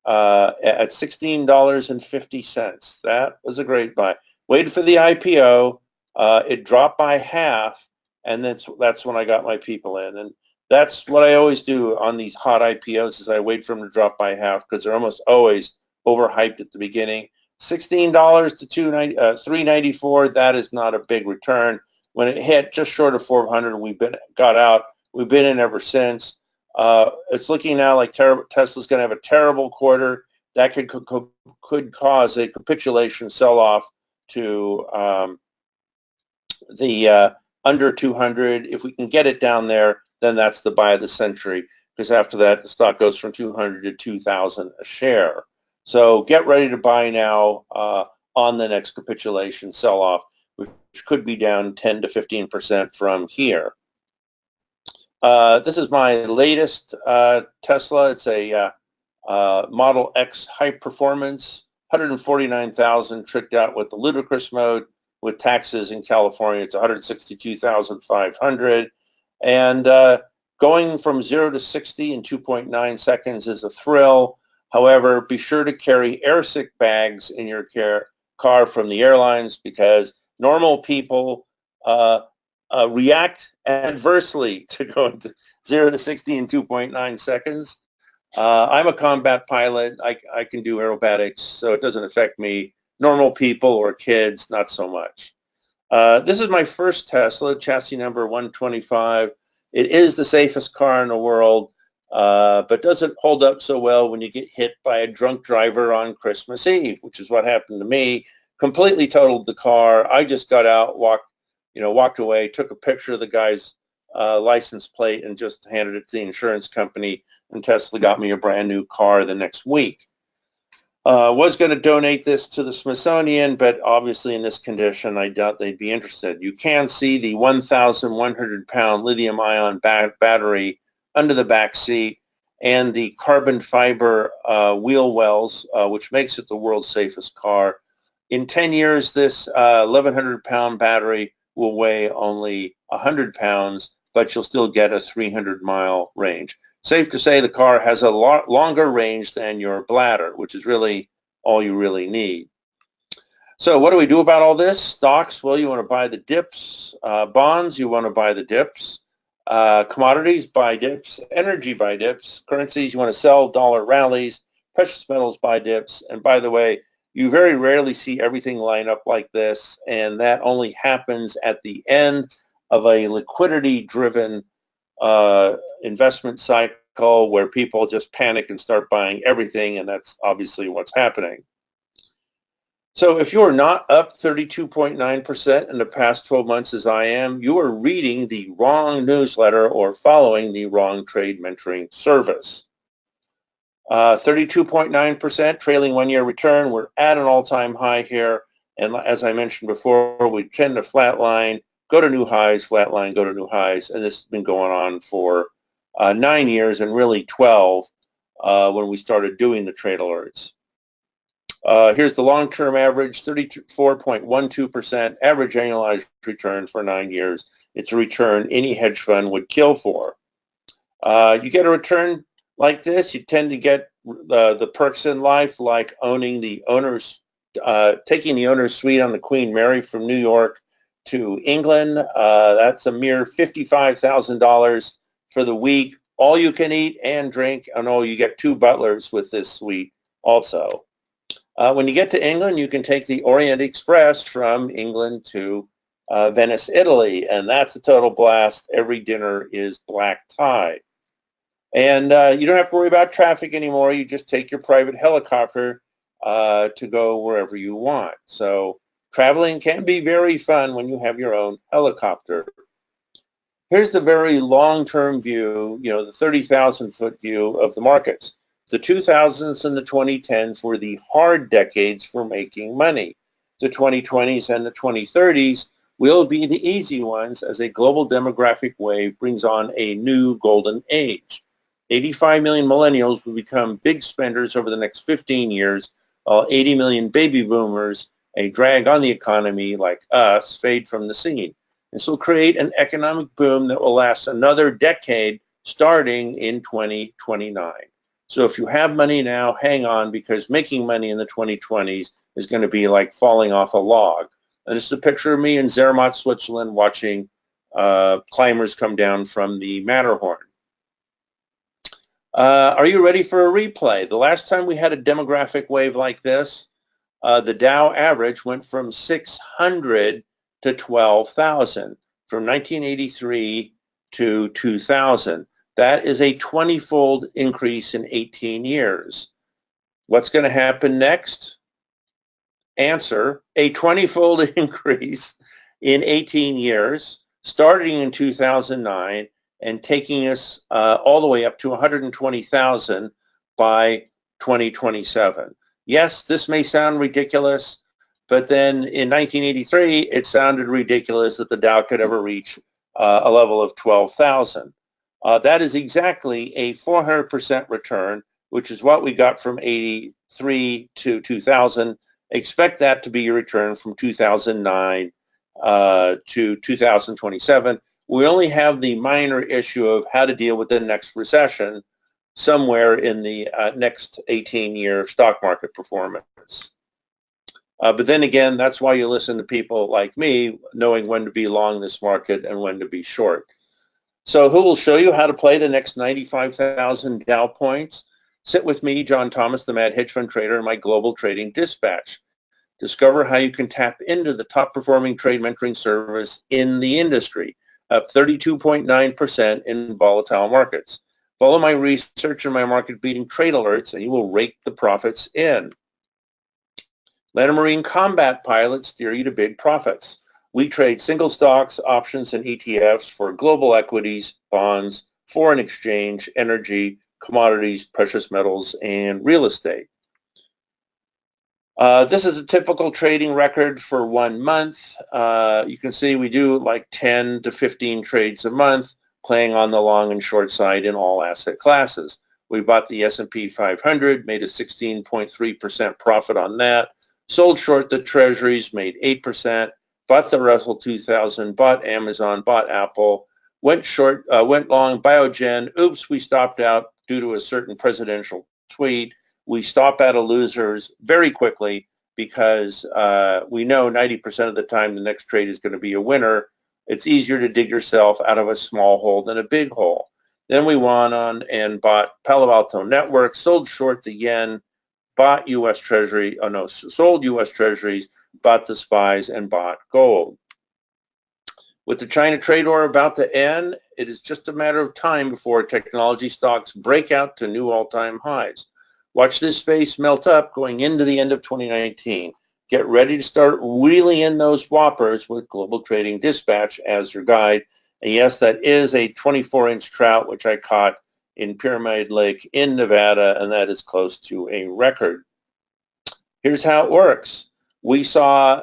$16.50. That was a great buy. Waited for the IPO. It dropped by half, and that's when I got my people in. And that's what I always do on these hot IPOs is I wait for them to drop by half because they're almost always overhyped at the beginning. $16 to $3.94, that is not a big return. When it hit just short of 400, got out. We've been in ever since. It's looking now like Tesla's going to have a terrible quarter. That could cause a capitulation sell-off to The under 200, if we can get it down there, then that's the buy of the century, because after that, the stock goes from 200 to 2,000 a share. So get ready to buy now on the next capitulation sell-off, which could be down 10 to 15% from here. This is my latest Tesla. It's a Model X high performance, 149,000 tricked out with the ludicrous mode. With taxes in California, it's 162,500. And going from 0 to 60 in 2.9 seconds is a thrill. However, be sure to carry airsick bags in your car from the airlines, because normal people react adversely to going to 0 to 60 in 2.9 seconds. I'm a combat pilot. I can do aerobatics, so it doesn't affect me. Normal people or kids, not so much. This is my first Tesla, chassis number 125. It is the safest car in the world, but doesn't hold up so well when you get hit by a drunk driver on Christmas Eve, which is what happened to me. Completely totaled the car. I just got out, walked away, took a picture of the guy's license plate and just handed it to the insurance company, and Tesla got me a brand new car the next week. Was going to donate this to the Smithsonian, but obviously in this condition, I doubt they'd be interested. You can see the 1,100-pound lithium-ion battery under the back seat and the carbon fiber wheel wells, which makes it the world's safest car. In 10 years, this 1,100-pound battery will weigh only 100 pounds, but you'll still get a 300-mile range. Safe to say the car has a lot longer range than your bladder, which is really all you really need. So what do we do about all this? Stocks, well, you want to buy the dips. Bonds, you want to buy the dips. Commodities, buy dips. Energy, buy dips. Currencies, you want to sell. Dollar rallies. Precious metals, buy dips. And by the way, you very rarely see everything line up like this, and that only happens at the end of a liquidity-driven investment cycle where people just panic and start buying everything, and that's obviously what's happening. So if you're not up 32.9% in the past 12 months as I am, you are reading the wrong newsletter or following the wrong trade mentoring service. 32.9% trailing one-year return. We're at an all-time high here, and as I mentioned before, we tend to flatline, go to new highs, flatline, go to new highs, and this has been going on for 9 years and really 12 when we started doing the trade alerts. Here's the long-term average, 34.12% average annualized return for 9 years. It's a return any hedge fund would kill for. You get a return like this, you tend to get the perks in life, like owning the owner's, taking the owner's suite on the Queen Mary from New York to England. That's a mere $55,000 for the week. All you can eat and drink. And oh, you get 2 butlers with this suite also. When you get to England, you can take the Orient Express from England to Venice, Italy, and that's a total blast. Every dinner is black tie. And you don't have to worry about traffic anymore. You just take your private helicopter to go wherever you want. So traveling can be very fun when you have your own helicopter. Here's the very long-term view, the 30,000-foot view of the markets. The 2000s and the 2010s were the hard decades for making money. The 2020s and the 2030s will be the easy ones as a global demographic wave brings on a new golden age. 85 million millennials will become big spenders over the next 15 years, while 80 million baby boomers, a drag on the economy like us, fade from the scene. This will create an economic boom that will last another decade starting in 2029. So if you have money now, hang on, because making money in the 2020s is going to be like falling off a log. And this is a picture of me in Zermatt, Switzerland, watching climbers come down from the Matterhorn. Are you ready for a replay? The last time we had a demographic wave like this, the Dow average went from 600 to 12,000, from 1983 to 2000. That is a 20-fold increase in 18 years. What's going to happen next? Answer, a 20-fold increase in 18 years, starting in 2009 and taking us all the way up to 120,000 by 2027. Yes, this may sound ridiculous, but then in 1983, it sounded ridiculous that the Dow could ever reach a level of 12,000. That is exactly a 400% return, which is what we got from 83 to 2000. Expect that to be your return from 2009 to 2027. We only have the minor issue of how to deal with the next recession somewhere in the next 18-year stock market performance. But then again, that's why you listen to people like me, knowing when to be long this market and when to be short. So who will show you how to play the next 95,000 Dow points? Sit with me, John Thomas, the Mad Hedge Fund Trader, in my Global Trading Dispatch. Discover how you can tap into the top performing trade mentoring service in the industry, up 32.9% in volatile markets. Follow my research and my market-beating trade alerts, and you will rake the profits in. Let a Marine combat pilot steer you to big profits. We trade single stocks, options, and ETFs for global equities, bonds, foreign exchange, energy, commodities, precious metals, and real estate. This is a typical trading record for 1 month. You can see we do like 10 to 15 trades a month, playing on the long and short side in all asset classes. We bought the S&P 500, made a 16.3% profit on that, sold short the treasuries, made 8%, bought the Russell 2000, bought Amazon, bought Apple, went long Biogen. Oops, we stopped out due to a certain presidential tweet. We stop out of losers very quickly because we know 90% of the time the next trade is going to be a winner. It's easier to dig yourself out of a small hole than a big hole. Then we went on and bought Palo Alto Networks, sold short the yen, bought U.S. Treasury, sold U.S. Treasuries, bought the SPYs, and bought gold. With the China trade war about to end, it is just a matter of time before technology stocks break out to new all-time highs. Watch this space melt up going into the end of 2019. Get ready to start reeling in those whoppers with Global Trading Dispatch as your guide. And yes, that is a 24-inch trout, which I caught in Pyramid Lake in Nevada, and that is close to a record. Here's how it works. We saw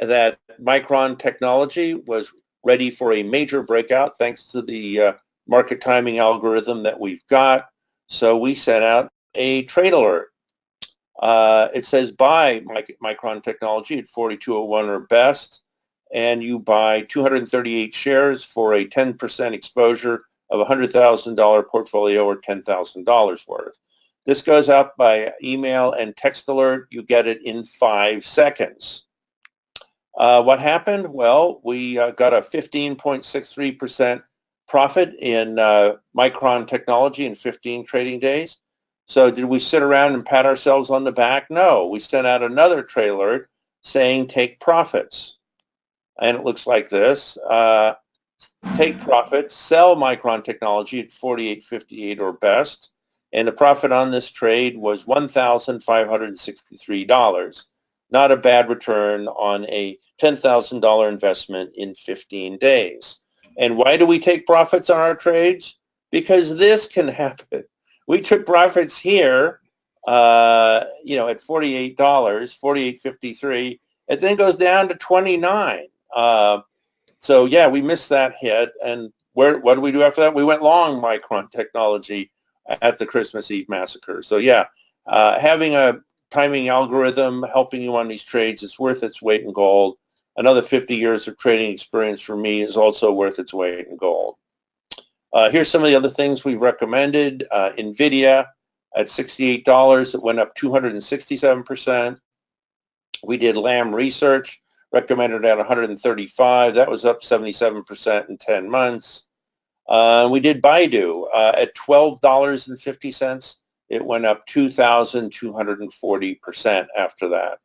that Micron technology was ready for a major breakout thanks to the market timing algorithm that we've got. So we sent out a trade alert. It says buy Micron technology at 4201 or best, and you buy 238 shares for a 10% exposure of a $100,000 portfolio or $10,000 worth. This goes out by email and text alert. You get it in 5 seconds. What happened? Well, we got a 15.63% profit in Micron technology in 15 trading days. So did we sit around and pat ourselves on the back? No. We sent out another trade alert saying take profits. And it looks like this. Take profits, sell Micron technology at 48.58 or best. And the profit on this trade was $1,563. Not a bad return on a $10,000 investment in 15 days. And why do we take profits on our trades? Because this can happen. We took profits here, at $48, $48.53. It then goes down to $29. So yeah, we missed that hit. And what did we do after that? We went long Micron technology at the Christmas Eve massacre. So yeah, having a timing algorithm helping you on these trades is worth its weight in gold. Another 50 years of trading experience for me is also worth its weight in gold. Here's some of the other things we recommended. NVIDIA at $68, it went up 267%. We did Lam Research, recommended at 135. That was up 77% in 10 months. We did Baidu at $12.50. It went up 2,240% after that.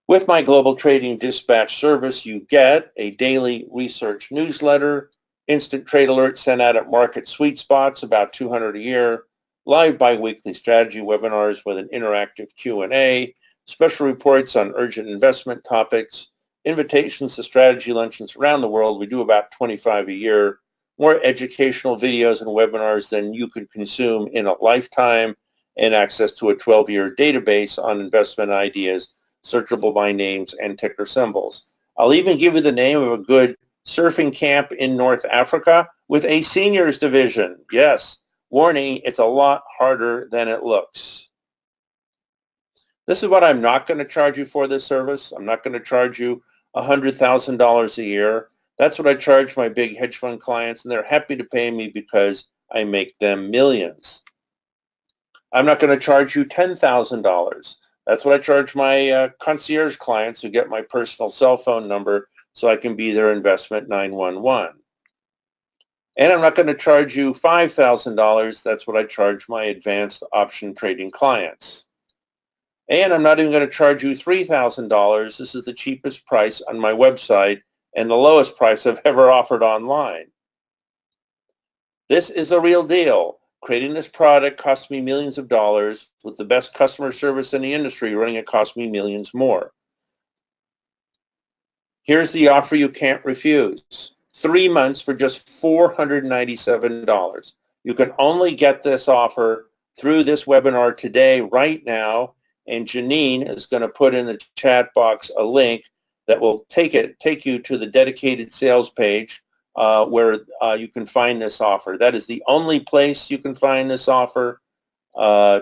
With my Global Trading Dispatch service, you get a daily research newsletter, instant trade alerts sent out at market sweet spots, about 200 a year, live bi-weekly strategy webinars with an interactive Q&A, special reports on urgent investment topics, invitations to strategy luncheons around the world. We do about 25 a year. More educational videos and webinars than you could consume in a lifetime, and access to a 12-year database on investment ideas, searchable by names and ticker symbols. I'll even give you the name of a good surfing camp in North Africa with a seniors division. Yes, warning, it's a lot harder than it looks. This is what I'm not going to charge you for this service. I'm not going to charge you $100,000 a year. That's what I charge my big hedge fund clients, and they're happy to pay me because I make them millions. I'm not going to charge you $10,000. That's what I charge my concierge clients who get my personal cell phone number so I can be their investment 911. And I'm not going to charge you $5,000. That's what I charge my advanced option trading clients. And I'm not even going to charge you $3,000. This is the cheapest price on my website and the lowest price I've ever offered online. This is a real deal. Creating this product cost me millions of dollars. With the best customer service in the industry running it cost me millions more. Here's the offer you can't refuse. 3 months for just $497. You can only get this offer through this webinar today, right now, and Janine is going to put in the chat box a link that will take you to the dedicated sales page where you can find this offer. That is the only place you can find this offer.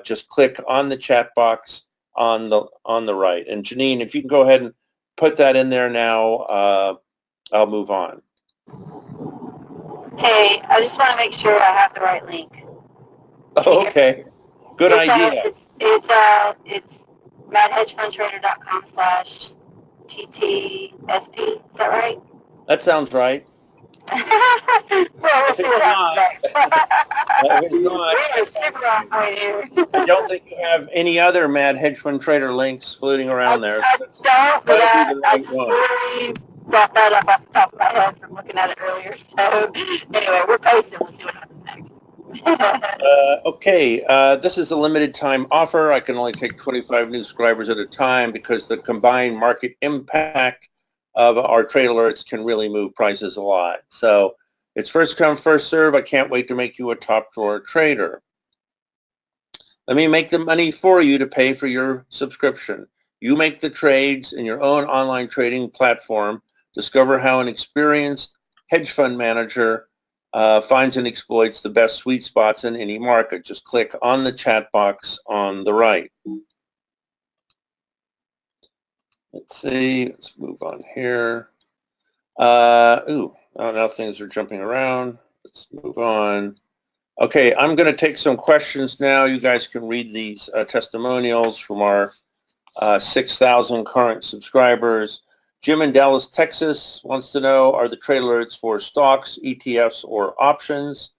Just click on the chat box on the right. And Janine, if you can go ahead and put that in there now, I'll move on. Hey, I just want to make sure I have the right link. Oh, okay. Good idea. It's madhedgefundtrader.com/TTSP. Is that right? That sounds right. Well, we'll see what happens next. If it's not, We're super on point here. I don't think you have any other Mad Hedge Fund Trader links floating around there. I don't, but I just one. literally brought that up off the top of my head from looking at it earlier. So anyway, we're posting. We'll see what happens next. Okay, this is a limited time offer. I can only take 25 new subscribers at a time because the combined market impact of our trade alerts can really move prices a lot. So it's first come, first serve. I can't wait to make you a top drawer trader. Let me make the money for you to pay for your subscription. You make the trades in your own online trading platform. Discover how an experienced hedge fund manager finds and exploits the best sweet spots in any market. Just click on the chat box on the right. Let's see, let's move on here. Now things are jumping around. Let's move on. Okay, I'm going to take some questions now. You guys can read these testimonials from our 6,000 current subscribers. Jim in Dallas, Texas wants to know, are the trade alerts for stocks, ETFs, or options?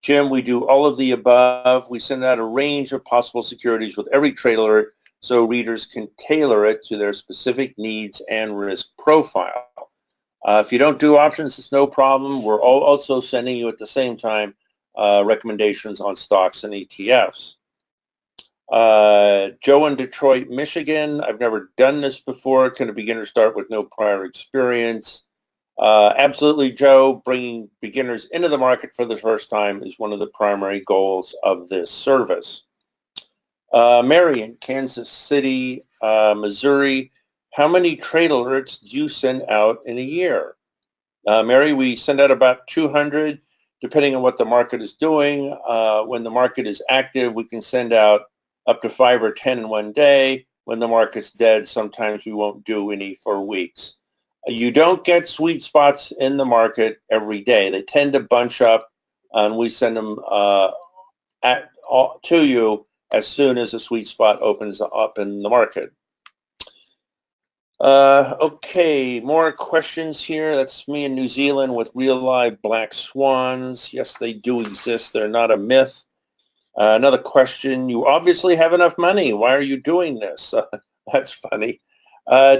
Jim, we do all of the above. We send out a range of possible securities with every trade alert so readers can tailor it to their specific needs and risk profile. If you don't do options, it's no problem. We're also sending you at the same time recommendations on stocks and ETFs. Joe in Detroit, Michigan. I've never done this before. Can a beginner start with no prior experience? Absolutely, Joe. Bringing beginners into the market for the first time is one of the primary goals of this service. Mary in Kansas City, Missouri. How many trade alerts do you send out in a year? Mary, we send out about 200, depending on what the market is doing. When the market is active, we can send out up to 5 or 10 in one day. When the market's dead, sometimes we won't do any for weeks. You don't get sweet spots in the market every day. They tend to bunch up, and we send them to you as soon as a sweet spot opens up in the market. Okay, more questions here. That's me in New Zealand with real live black swans. Yes, they do exist. They're not a myth. Another question. You obviously have enough money. Why are you doing this? That's funny.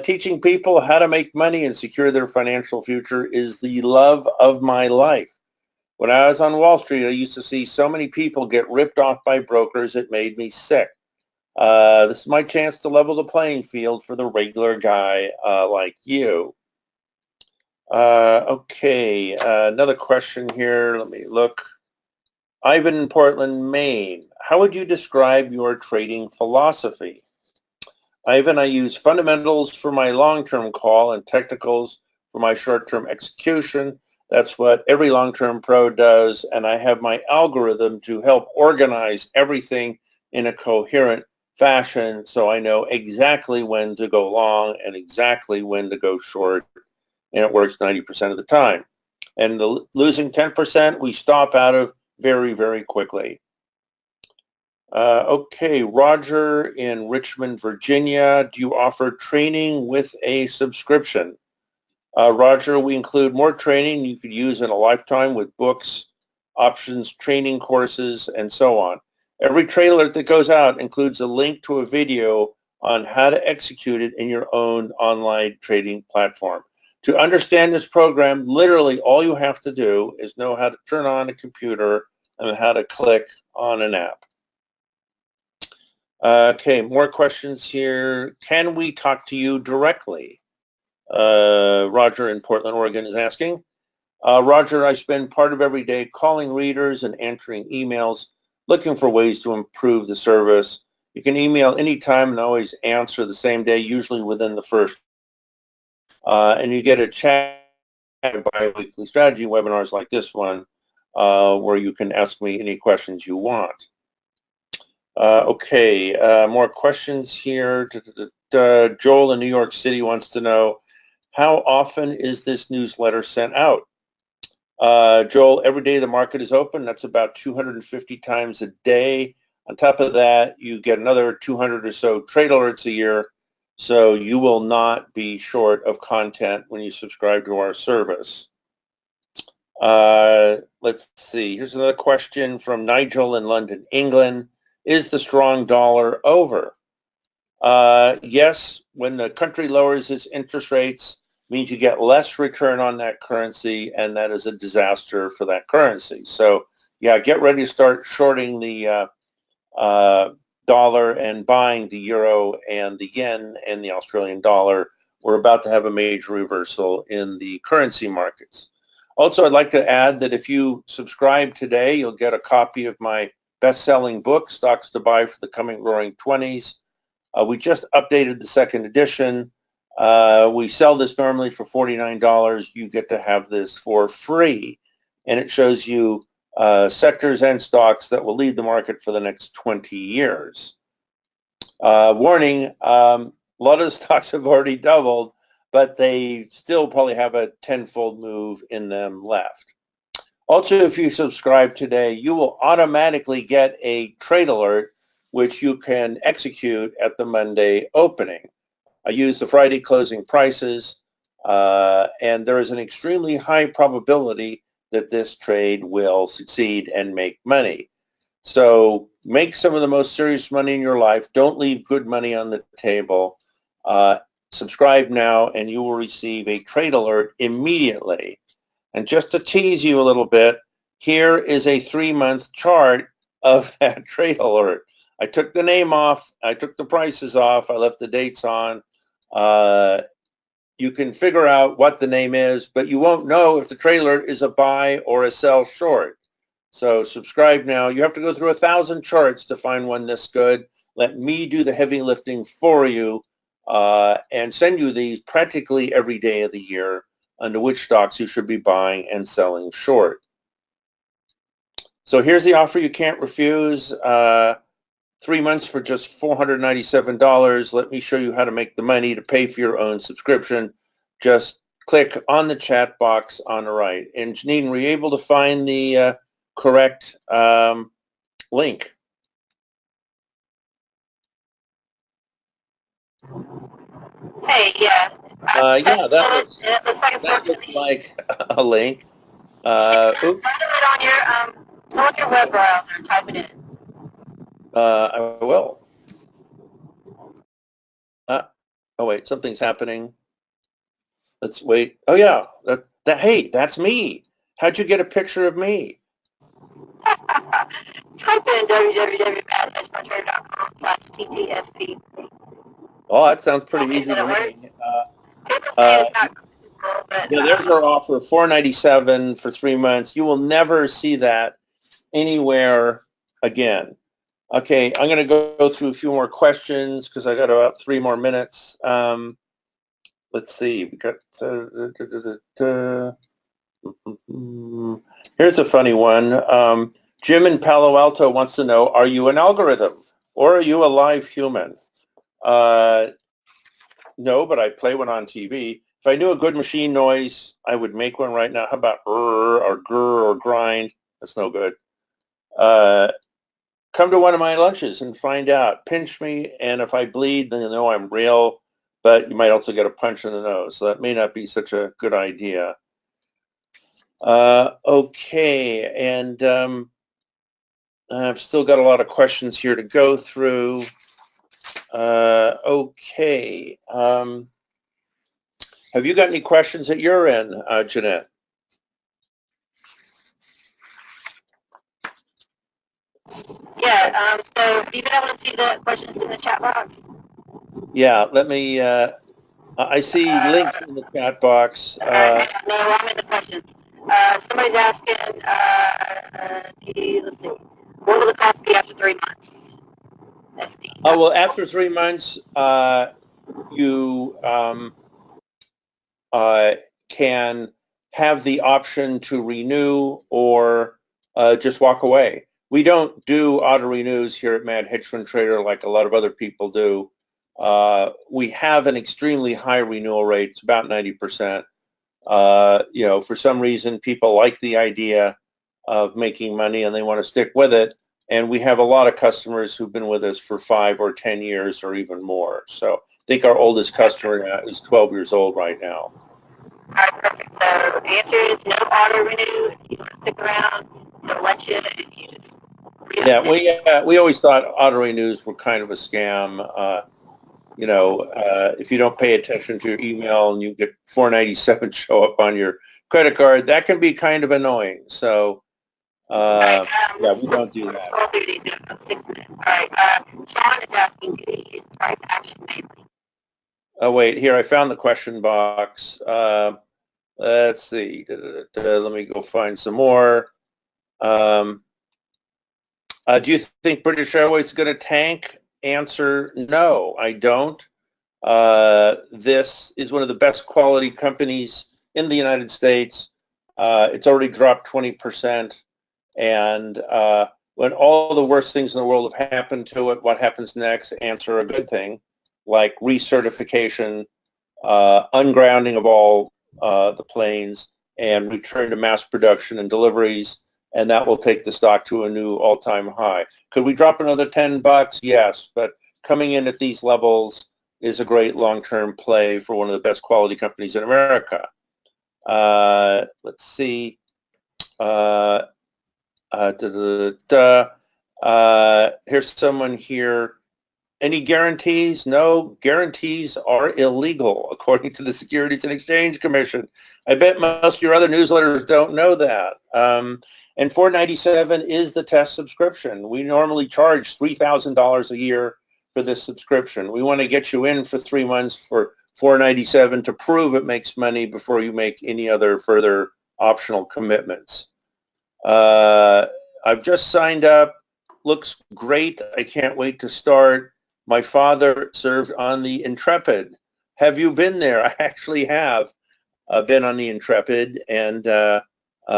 Teaching people how to make money and secure their financial future is the love of my life. When I was on Wall Street, I used to see so many people get ripped off by brokers, it made me sick. This is my chance to level the playing field for the regular guy like you. Okay, another question here. Let me look. Ivan in Portland, Maine. How would you describe your trading philosophy? Ivan, I use fundamentals for my long-term call and technicals for my short-term execution. That's what every long-term pro does, and I have my algorithm to help organize everything in a coherent fashion so I know exactly when to go long and exactly when to go short, and it works 90% of the time. And the losing 10%, we stop out of very, very quickly. Okay, Roger in Richmond, Virginia. Do you offer training with a subscription? Roger, we include more training you could use in a lifetime with books, options, training courses, and so on. Every trade alert that goes out includes a link to a video on how to execute it in your own online trading platform. To understand this program, literally all you have to do is know how to turn on a computer and how to click on an app. Okay, more questions here. Can we talk to you directly? Roger in Portland, Oregon is asking. Roger, I spend part of every day calling readers and answering emails, looking for ways to improve the service. You can email anytime and always answer the same day, usually within the first. And you get a chat bi-weekly strategy webinars like this one, where you can ask me any questions you want. Okay, more questions here. Joel in New York City wants to know, how often is this newsletter sent out? Joel, every day the market is open. That's about 250 times a day. On top of that, you get another 200 or so trade alerts a year. So you will not be short of content when you subscribe to our service. Let's see. Here's another question from Nigel in London, England. Is the strong dollar over? Yes, when the country lowers its interest rates, means you get less return on that currency, and that is a disaster for that currency. So, yeah, get ready to start shorting the dollar and buying the euro and the yen and the Australian dollar. We're about to have a major reversal in the currency markets. Also, I'd like to add that if you subscribe today, you'll get a copy of my best-selling book, Stocks to Buy for the Coming Roaring 20s. We just updated the second edition. We sell this normally for $49. You get to have this for free. And it shows you sectors and stocks that will lead the market for the next 20 years. Warning, a lot of the stocks have already doubled, but they still probably have a tenfold move in them left. Also, if you subscribe today, you will automatically get a trade alert, which you can execute at the Monday opening. I use the Friday closing prices, and there is an extremely high probability that this trade will succeed and make money. So make some of the most serious money in your life. Don't leave good money on the table. Subscribe now, and you will receive a trade alert immediately. And just to tease you a little bit, here is a 3-month chart of that trade alert. I took the name off. I took the prices off. I left the dates on. You can figure out what the name is, but you won't know if the trade alert is a buy or a sell short. So subscribe now. You have to go through 1,000 charts to find one this good. Let me do the heavy lifting for you and send you these practically every day of the year under which stocks you should be buying and selling short. So here's the offer you can't refuse. 3 months for just $497. Let me show you how to make the money to pay for your own subscription. Just click on the chat box on the right. And Janine, were you able to find the correct link? Hey, yeah. Yeah, It looks like it's that working. looks like a link. You should Oops, find it on your web browser and type it in. I will. Oh wait, something's happening. Let's wait. Oh yeah, hey, that's me. How'd you get a picture of me? Type in www.expotrader.com/TTSP. Oh, that sounds pretty easy Did to it work? me. People say it's not people. But, Yeah, there's our offer, $497 for 3 months. You will never see that anywhere again. Okay, I'm going to go through a few more questions because I got about 3 more minutes. Let's see. We got. Here's a funny one. Jim in Palo Alto wants to know: are you an algorithm or are you a live human? No, but I play one on TV. If I knew a good machine noise, I would make one right now. How about or grr or grind? That's no good. Come to one of my lunches and find out. Pinch me, and if I bleed, then you know I'm real, but you might also get a punch in the nose. So that may not be such a good idea. Okay, and I've still got a lot of questions here to go through. Okay. Have you got any questions at your end, Jeanette? yeah, so have you been able to see the questions in the chat box? Yeah, let me, I see links in the chat box. No, I'm in the questions. Somebody's asking, let's see, what will the cost be after 3 months? Oh, well, after 3 months, you can have the option to renew or just walk away. We don't do auto renews here at Mad Hedge Fund Trader like a lot of other people do. We have an extremely high renewal rate. It's about 90%. You know, for some reason, people like the idea of making money and they want to stick with it. And we have a lot of customers who've been with us for 5 or 10 years or even more. So I think our oldest customer is 12 years old right now. All right, perfect. So the answer is no auto renew. If you want to stick around, they'll let you, and you just Yeah, we always thought auto renews were kind of a scam. You know, if you don't pay attention to your email and you get $497 show up on your credit card, that can be kind of annoying. So, yeah, we don't do that. Scroll through these in about 6 minutes. All right. Sean is asking, do you use price action mainly? Oh, wait, here, I found the question box. Let's see. Let me go find some more. Do you think British Airways is going to tank? Answer, no, I don't. This is one of the best quality companies in the United States. It's already dropped 20%. And when all the worst things in the world have happened to it, what happens next? Answer, a good thing, like recertification, ungrounding of all the planes, and return to mass production and deliveries, and that will take the stock to a new all-time high. Could we drop another $10? Yes, but coming in at these levels is a great long-term play for one of the best quality companies in America. Let's see. Here's someone here. Any guarantees? No, guarantees are illegal according to the Securities and Exchange Commission. I bet most of your other newsletters don't know that. And $497 is the test subscription. We normally charge $3,000 a year for this subscription. We want to get you in for 3 months for $497 to prove it makes money before you make any other further optional commitments. I've just signed up. Looks great. I can't wait to start. My father served on the Intrepid. Have you been there? I actually have been on the Intrepid and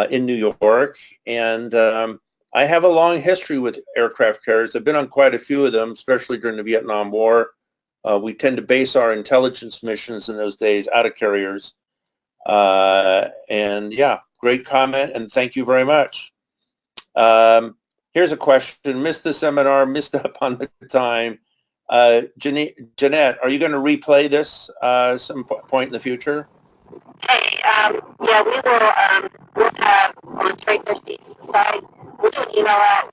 in New York. And I have a long history with aircraft carriers. I've been on quite a few of them, especially during the Vietnam War. We tend to base our intelligence missions in those days out of carriers. And yeah, great comment, and thank you very much. Here's a question. Missed the seminar, missed up on the time. Jeanette, are you going to replay this some point in the future? Hey, yeah, we will. We'll have on TradeThirsty's site. We'll do an email out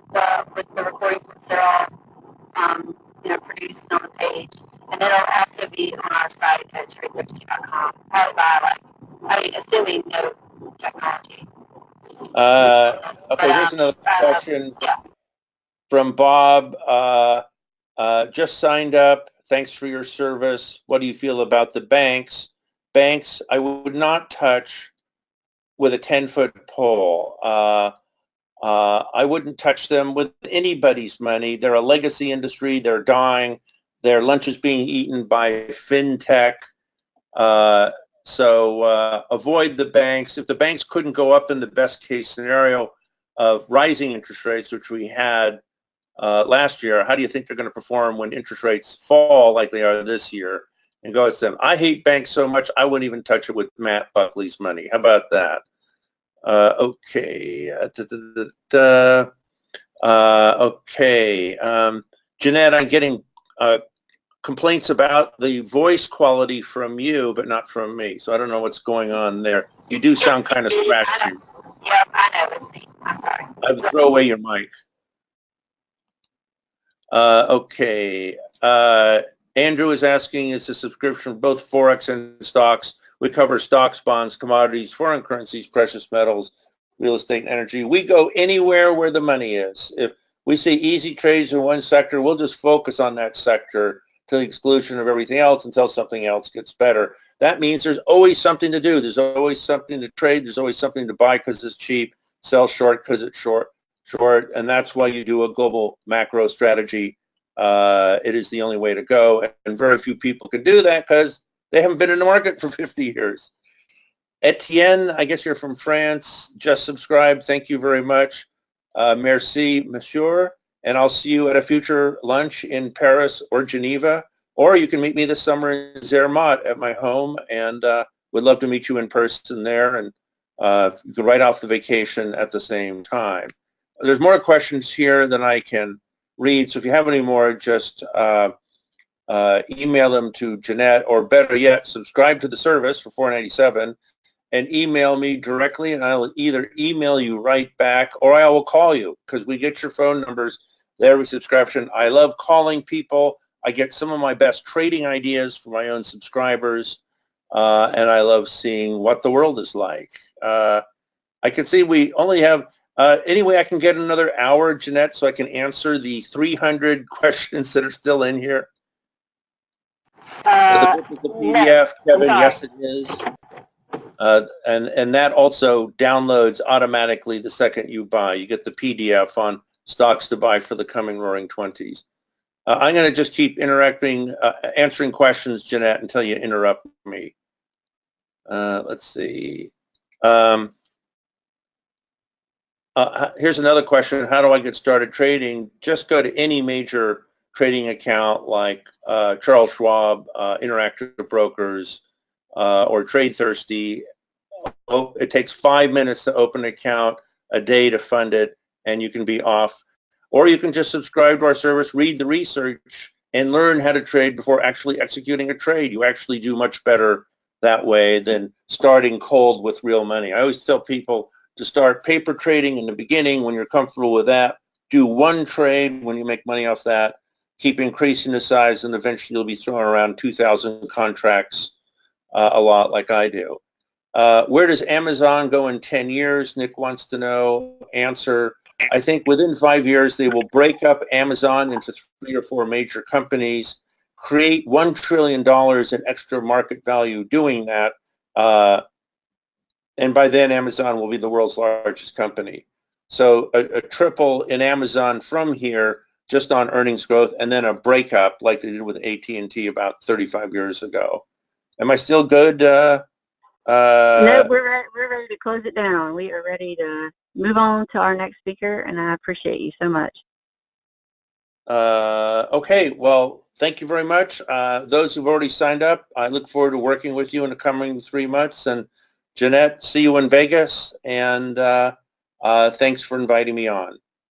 with the recordings once they're all, produced on the page, and then it'll also be on our site at TradeThirsty.com. Probably by assuming no technology. Okay, here's another question from Bob. Just signed up. Thanks for your service. What do you feel about the banks? banks I would not touch with a 10-foot pole. I wouldn't touch them with anybody's money. They're a legacy industry. They're dying. Their lunch is being eaten by fintech. So avoid the banks. If the banks couldn't go up in the best case scenario of rising interest rates, which we had last year, how do you think they're going to perform when interest rates fall like they are this year? And go to them, I hate banks so much, I wouldn't even touch it with Matt Buckley's money. How about that? Okay. Okay. Jeanette, I'm getting complaints about the voice quality from you, but not from me. So I don't know what's going on there. You do sound kind of scratchy. Yep, I know it's me. I'm sorry. I would throw away your mic. Okay. Andrew is asking, is the subscription for both Forex and stocks? We cover stocks, bonds, commodities, foreign currencies, precious metals, real estate, and energy. We go anywhere where the money is. If we see easy trades in one sector, we'll just focus on that sector to the exclusion of everything else until something else gets better. That means there's always something to do. There's always something to trade. There's always something to buy because it's cheap, sell short because it's short, and that's why you do a global macro strategy. It is the only way to go, and very few people can do that because they haven't been in the market for 50 years. Etienne, I guess you're from France, just subscribed. Thank you very much. Merci, monsieur. And I'll see you at a future lunch in Paris or Geneva, or you can meet me this summer in Zermatt at my home, and would love to meet you in person there, and you can write off the vacation at the same time. There's more questions here than I can read, so if you have any more, just email them to Jeanette, or better yet, subscribe to the service for $4.97 and email me directly, and I will either email you right back or I will call you, because we get your phone numbers there with subscription. I love calling people. I get some of my best trading ideas for my own subscribers, and I love seeing what the world is like. I can see we only have, anyway, I can get another hour, Jeanette, so I can answer the 300 questions that are still in here. The book is the PDF, no, Kevin. Yes, it is. And that also downloads automatically the second you buy. You get the PDF on stocks to buy for the coming Roaring 20s. I'm going to just keep interacting, answering questions, Jeanette, until you interrupt me. Let's see. Here's another question. How do I get started trading? Just go to any major trading account like Charles Schwab, Interactive Brokers, or TradeThirsty. It takes 5 minutes to open an account, a day to fund it, and you can be off. Or you can just subscribe to our service, read the research, and learn how to trade before actually executing a trade. You actually do much better that way than starting cold with real money. I always tell people to start paper trading in the beginning when you're comfortable with that. Do one trade when you make money off that. Keep increasing the size, and eventually you'll be throwing around 2,000 contracts a lot like I do. Where does Amazon go in 10 years? Nick wants to know. Answer, I think within 5 years they will break up Amazon into 3 or 4 major companies, create $1 trillion in extra market value doing that, and by then Amazon will be the world's largest company. So a triple in Amazon from here just on earnings growth, and then a breakup like they did with AT&T about 35 years ago. Am I still good? No, we're ready to close it down. We are ready to move on to our next speaker, and I appreciate you so much. Okay, well, thank you very much. Those who've already signed up, I look forward to working with you in the coming 3 months. And Jeanette, see you in Vegas, and thanks for inviting me on.